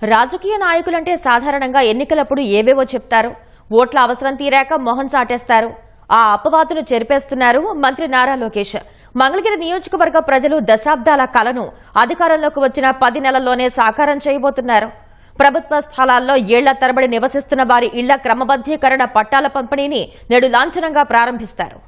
రాజకీయ నాయకులంటే సాధారణంగా ఎన్నికలప్పుడు ఏవేవో చెప్తారు. ఓట్ల అవసరం తీరాక మొహం చాటేస్తారు. ఆ అపవాదును చెరిపేస్తున్నారు మంత్రి నారా లోకేష్. మంగళగిరి నియోజకవర్గ ప్రజలు దశాబ్దాల కలను అధికారంలోకి వచ్చిన 10 నెలల్లోనే సాకారం చేయబోతున్నారు. ప్రభుత్వ స్థలాల్లో ఏళ్ల తరబడి నివసిస్తున్న వారి ఇళ్ల క్రమబద్దీకరణ పట్టాల పంపిణీని నేడు లాంఛనంగా ప్రారంభిస్తారు.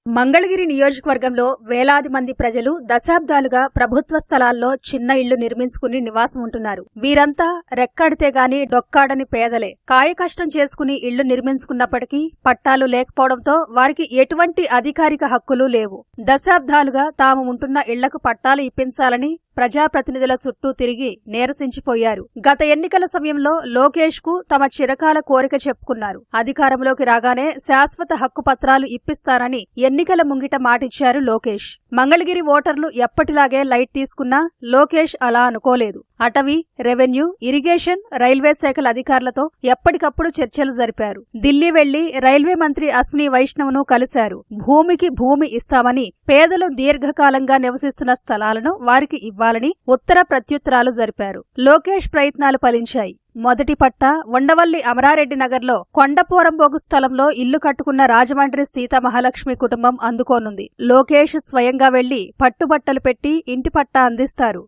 మంగళగిరి నియోజకవర్గంలో వేలాది మంది ప్రజలు దశాబ్దాలుగా ప్రభుత్వ స్థలాల్లో చిన్న ఇళ్లు నిర్మించుకుని నివాసం ఉంటున్నారు. వీరంతా రెక్కాడితే గాని డొక్కాడని పేదలే. కాయకష్టం చేసుకుని ఇళ్లు నిర్మించుకున్నప్పటికీ పట్టాలు లేకపోవడంతో వారికి ఎటువంటి అధికారిక హక్కులు లేవు. దశాబ్దాలుగా తాము ఉంటున్న ఇళ్లకు పట్టాలు ఇప్పించాలని ప్రజాప్రతినిధుల చుట్టూ తిరిగి నీరసించిపోయారు. గత ఎన్నికల సమయంలో లోకేష్ కు తమ చిరకాల కోరిక చెప్పుకున్నారు. అధికారంలోకి రాగానే శాశ్వత హక్కు పత్రాలు ఇప్పిస్తారని ఎన్నికల ముంగిట మాటిచ్చారు లోకేష్. మంగళగిరి ఓటర్లు ఎప్పటిలాగే లైట్ తీసుకున్నా లోకేష్ అలా అనుకోలేదు. అటవీ, రెవెన్యూ, ఇరిగేషన్, రైల్వే శాఖల అధికారులతో ఎప్పటికప్పుడు చర్చలు జరిపారు. ఢిల్లీ వెళ్లి రైల్వే మంత్రి అశ్విని వైష్ణవ్ను కలిశారు. భూమికి భూమి ఇస్తామని, పేదలు దీర్ఘకాలంగా నివసిస్తున్న స్థలాలను వారికి ఇవ్వాలని ఉత్తర ప్రత్యుత్తరాలు జరిపారు. లోకేష్ ప్రయత్నాలు ఫలించాయి. మొదటి పట్టా ఉండవల్లి అమరారెడ్డి నగర్లో కొండపోరంబోగు స్థలంలో ఇల్లు కట్టుకున్న రాజమండ్రి సీతామహాలక్ష్మి కుటుంబం అందుకోనుంది. లోకేష్ స్వయంగా వెళ్లి పట్టుబట్టలు పెట్టి ఇంటి పట్టా అందిస్తారు.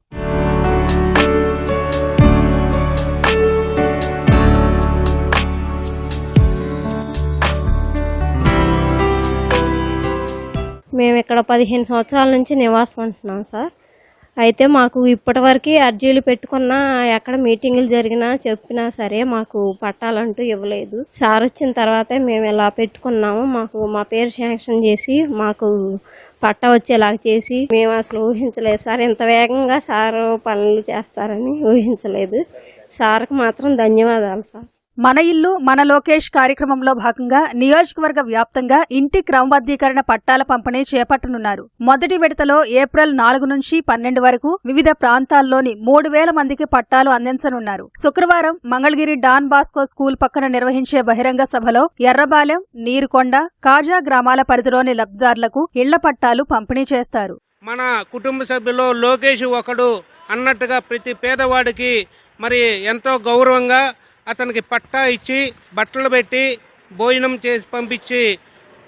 మేము ఇక్కడ 15 సంవత్సరాల నుంచి నివాసం ఉంటున్నాం సార్. అయితే మాకు ఇప్పటివరకు అర్జీలు పెట్టుకున్నా, ఎక్కడ మీటింగులు జరిగినా చెప్పినా సరే మాకు పట్టాలంటూ ఇవ్వలేదు. సార్ వచ్చిన తర్వాతే మేము ఇలా పెట్టుకున్నాము. మాకు మా పేరు శాంక్షన్ చేసి మాకు పట్టా వచ్చేలాగా చేసి మేము అసలు ఊహించలేదు సార్. ఇంత వేగంగా సార్ పనులు చేస్తారని ఊహించలేదు. సార్కి మాత్రం ధన్యవాదాలు సార్. మన ఇల్లు మన లోకేష్ కార్యక్రమంలో భాగంగా నియోజకవర్గ వ్యాప్తంగా ఇంటి క్రమబద్దీకరణ పట్టాల పంపిణీ చేపట్టనున్నారు. మొదటి విడతలో ఏప్రిల్ 4 నుంచి 12 వరకు వివిధ ప్రాంతాల్లోని 3000 మందికి పట్టాలు అందించనున్నారు. శుక్రవారం మంగళగిరి డాన్ బాస్కో స్కూల్ పక్కన నిర్వహించే బహిరంగ సభలో ఎర్రబాలెం, నీరుకొండ, కాజా గ్రామాల పరిధిలోని లబ్ధిదారులకు ఇళ్ల పట్టాలు పంపిణీ చేస్తారు. మన కుటుంబ సభ్యుల్లో లోకేష్ ఒకడు అన్నట్టుగా ప్రతి పేదవాడికి మరి ఎంతో గౌరవంగా అతనికి పట్టా ఇచ్చి, బట్టలు పెట్టి, భోజనం చేసి పంపించి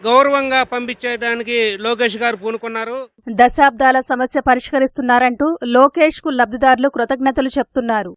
గౌరవంగా పంపించేయడానికి లోకేష్ గారు పూనుకున్నారు. దశాబ్దాల సమస్య పరిష్కరిస్తున్నారంటూ లోకేష్ కు లబ్ధిదారులు కృతజ్ఞతలు చెప్తున్నారు.